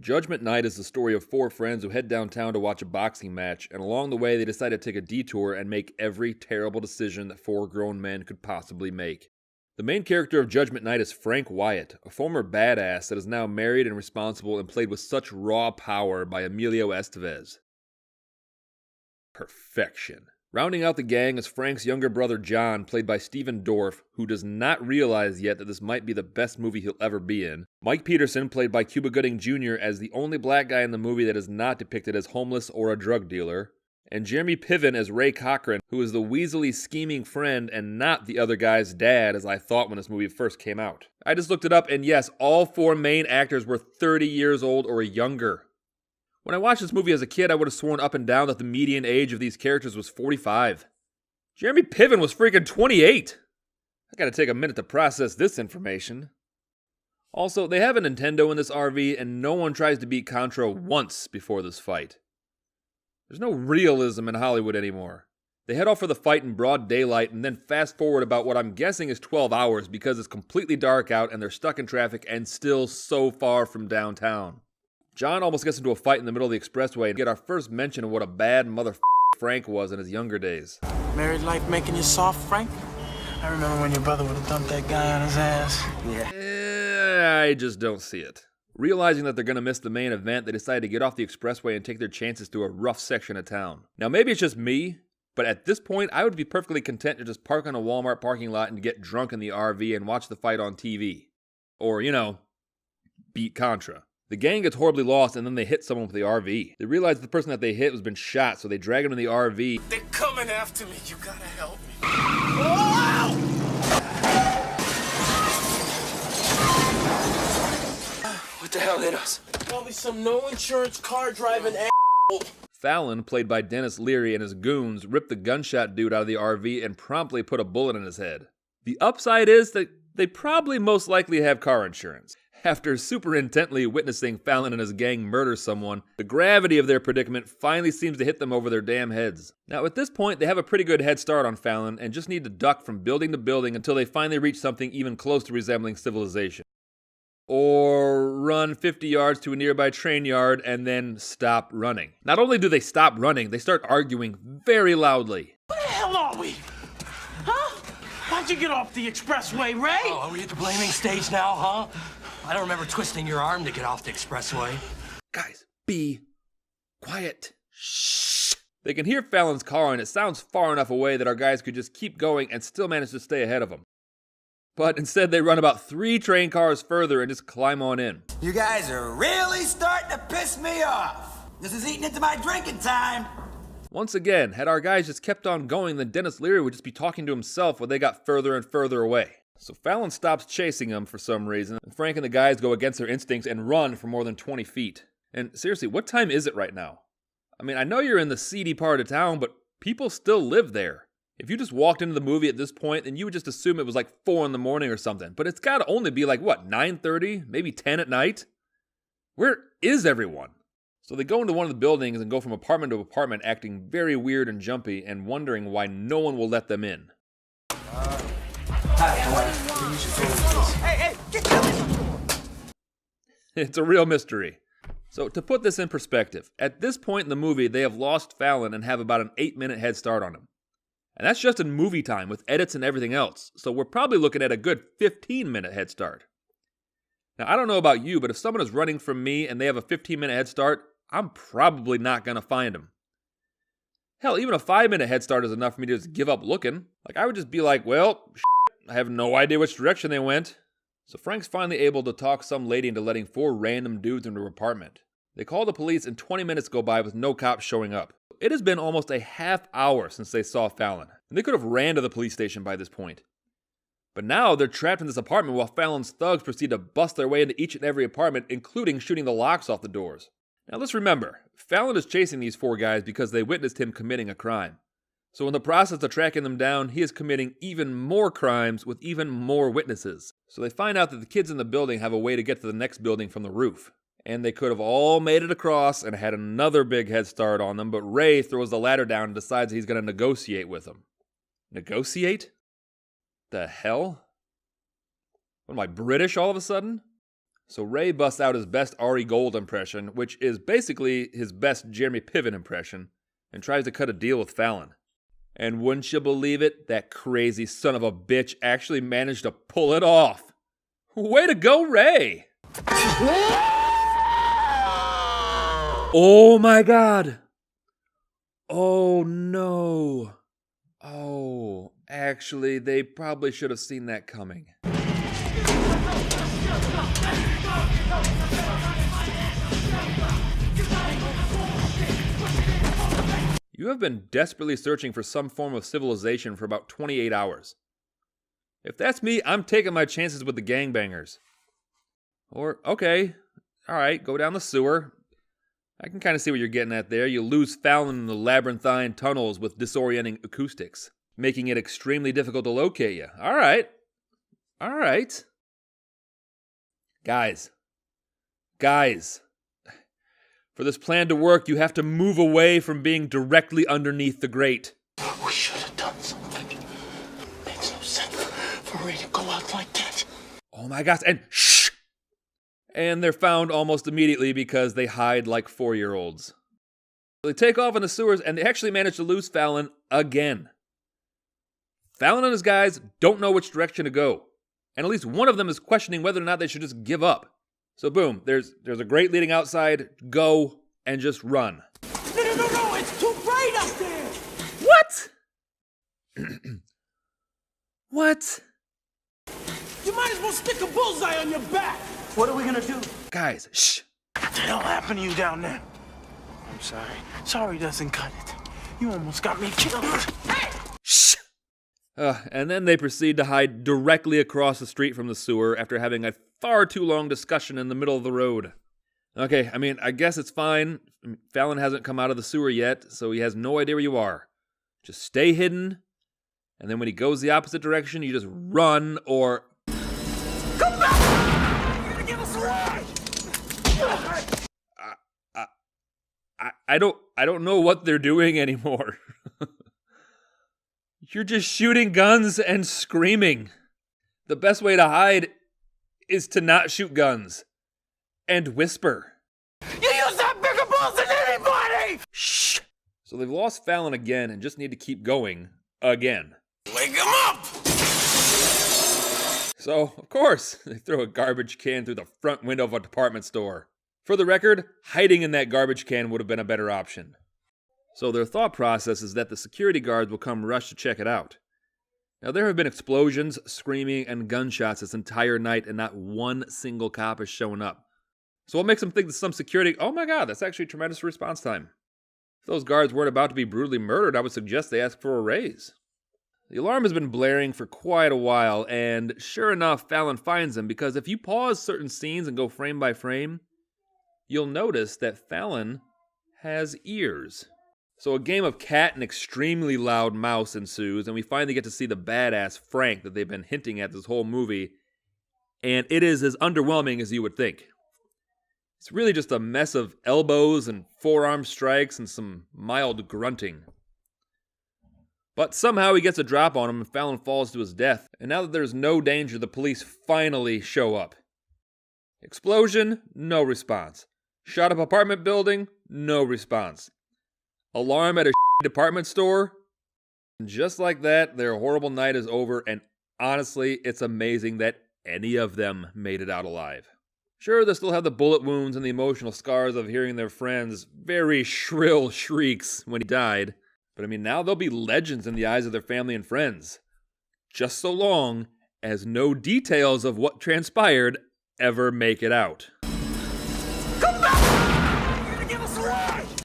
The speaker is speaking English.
Judgment Night is the story of four friends who head downtown to watch a boxing match, and along the way they decide to take a detour and make every terrible decision that four grown men could possibly make. The main character of Judgment Night is Frank Wyatt, a former badass that is now married and responsible and played with such raw power by Emilio Estevez. Perfection. Rounding out the gang is Frank's younger brother John, played by Stephen Dorff, who does not realize yet that this might be the best movie he'll ever be in. Mike Peterson, played by Cuba Gooding Jr., as the only black guy in the movie that is not depicted as homeless or a drug dealer. And Jeremy Piven as Ray Cochran, who is the weaselly scheming friend and not the other guy's dad as I thought when this movie first came out. I just looked it up and yes, all four main actors were 30 years old or younger. When I watched this movie as a kid, I would have sworn up and down that the median age of these characters was 45. Jeremy Piven was freaking 28! I gotta take a minute to process this information. Also, they have a Nintendo in this RV and no one tries to beat Contra once before this fight. There's no realism in Hollywood anymore. They head off for the fight in broad daylight and then fast forward about what I'm guessing is 12 hours because it's completely dark out and they're stuck in traffic and still so far from downtown. John almost gets into a fight in the middle of the expressway and get our first mention of what a bad Frank was in his younger days. Married life making you soft, Frank? I remember when your brother would have dumped that guy on his ass. Yeah. I just don't see it. Realizing that they're going to miss the main event, they decide to get off the expressway and take their chances to a rough section of town. Now maybe it's just me, but at this point I would be perfectly content to just park on a Walmart parking lot and get drunk in the RV and watch the fight on TV. Or, beat Contra. The gang gets horribly lost and then they hit someone with the RV. They realize the person that they hit has been shot, so they drag him to the RV. They're coming after me. You gotta help me. Oh! What the hell hit us? Probably some no-insurance car-driving asshole. Fallon, played by Dennis Leary, and his goons ripped the gunshot dude out of the RV and promptly put a bullet in his head. The upside is that they probably most likely have car insurance. After super intently witnessing Fallon and his gang murder someone, the gravity of their predicament finally seems to hit them over their damn heads. Now at this point, they have a pretty good head start on Fallon and just need to duck from building to building until they finally reach something even close to resembling civilization. Or run 50 yards to a nearby train yard and then stop running. Not only do they stop running, they start arguing very loudly. Where the hell are we? Huh? How'd you get off the expressway, Ray? Oh, are we at the blaming stage now, huh? I don't remember twisting your arm to get off the expressway. Guys, be quiet. Shh. They can hear Fallon's car and it sounds far enough away that our guys could just keep going and still manage to stay ahead of them. But instead they run about 3 train cars further and just climb on in. You guys are really starting to piss me off. This is eating into my drinking time. Once again, had our guys just kept on going, then Dennis Leary would just be talking to himself when they got further and further away. So Fallon stops chasing them for some reason, and Frank and the guys go against their instincts and run for more than 20 feet. And seriously, what time is it right now? I mean, I know you're in the seedy part of town, but people still live there. If you just walked into the movie at this point, then you would just assume it was like 4 in the morning or something. But it's gotta only be like, 9:30? Maybe 10 at night? Where is everyone? So they go into one of the buildings and go from apartment to apartment, acting very weird and jumpy and wondering why no one will let them in. Hey, get down! It's a real mystery. So to put this in perspective, at this point in the movie, they have lost Fallon and have about an 8-minute head start on him. And that's just in movie time with edits and everything else, so we're probably looking at a good 15-minute head start. Now, I don't know about you, but if someone is running from me and they have a 15-minute head start, I'm probably not going to find them. Hell, even a 5-minute head start is enough for me to just give up looking. Like, I would just be like, well, I have no idea which direction they went. So Frank's finally able to talk some lady into letting 4 random dudes into her apartment. They call the police and 20 minutes go by with no cops showing up. It has been almost a half hour since they saw Fallon, and they could have ran to the police station by this point. But now they're trapped in this apartment while Fallon's thugs proceed to bust their way into each and every apartment, including shooting the locks off the doors. Now let's remember, Fallon is chasing these 4 guys because they witnessed him committing a crime. So in the process of tracking them down, he is committing even more crimes with even more witnesses. So they find out that the kids in the building have a way to get to the next building from the roof. And they could have all made it across and had another big head start on them, but Ray throws the ladder down and decides he's going to negotiate with them. Negotiate? The hell? What am I, British all of a sudden? So Ray busts out his best Ari Gold impression, which is basically his best Jeremy Piven impression, and tries to cut a deal with Fallon. And wouldn't you believe it, that crazy son of a bitch actually managed to pull it off. Way to go, Ray! Oh my God! Oh no! Oh, actually, they probably should have seen that coming. You have been desperately searching for some form of civilization for about 28 hours. If that's me, I'm taking my chances with the gangbangers. Or, okay, alright, go down the sewer. I can kind of see what you're getting at there. You lose Fallon in the labyrinthine tunnels with disorienting acoustics, making it extremely difficult to locate you. Alright. Guys. For this plan to work, you have to move away from being directly underneath the grate. We should have done something. Makes no sense for Ray to go out like that. Oh my gosh, and shh! And they're found almost immediately because they hide like 4-year-olds. They take off in the sewers and they actually manage to lose Fallon again. Fallon and his guys don't know which direction to go. And at least one of them is questioning whether or not they should just give up. So boom, there's a grate leading outside, go, and just run. No, it's too bright up there! What? What? You might as well stick a bullseye on your back! What are we gonna do? Guys, shh. What the hell happened to you down there? I'm sorry. Sorry doesn't cut it. You almost got me killed. Hey! Shh. And then they proceed to hide directly across the street from the sewer after having a far too long discussion in the middle of the road. Okay, I guess it's fine. Fallon hasn't come out of the sewer yet, so he has no idea where you are. Just stay hidden, and then when he goes the opposite direction, you just run or... Come back! You're gonna give us a ride! I don't know what they're doing anymore. You're just shooting guns and screaming. The best way to hide is to not shoot guns. And whisper. You use that bigger balls than anybody! Shh! So they've lost Fallon again and just need to keep going again. Wake him up! So, of course, they throw a garbage can through the front window of a department store. For the record, hiding in that garbage can would have been a better option. So their thought process is that the security guards will come rush to check it out. Now there have been explosions, screaming, and gunshots this entire night and not one single cop has shown up. So what makes them think that some security... Oh my god, that's actually tremendous response time. If those guards weren't about to be brutally murdered, I would suggest they ask for a raise. The alarm has been blaring for quite a while, and sure enough, Fallon finds them because if you pause certain scenes and go frame by frame, you'll notice that Fallon has ears. So a game of cat and extremely loud mouse ensues, and we finally get to see the badass Frank that they've been hinting at this whole movie, and it is as underwhelming as you would think. It's really just a mess of elbows and forearm strikes and some mild grunting. But somehow he gets a drop on him and Fallon falls to his death, and now that there's no danger, the police finally show up. Explosion? No response. Shot up apartment building? No response. Alarm at a department store? And just like that, their horrible night is over, and honestly, it's amazing that any of them made it out alive. Sure, they still have the bullet wounds and the emotional scars of hearing their friends' very shrill shrieks when he died, but now they'll be legends in the eyes of their family and friends. Just so long as no details of what transpired ever make it out.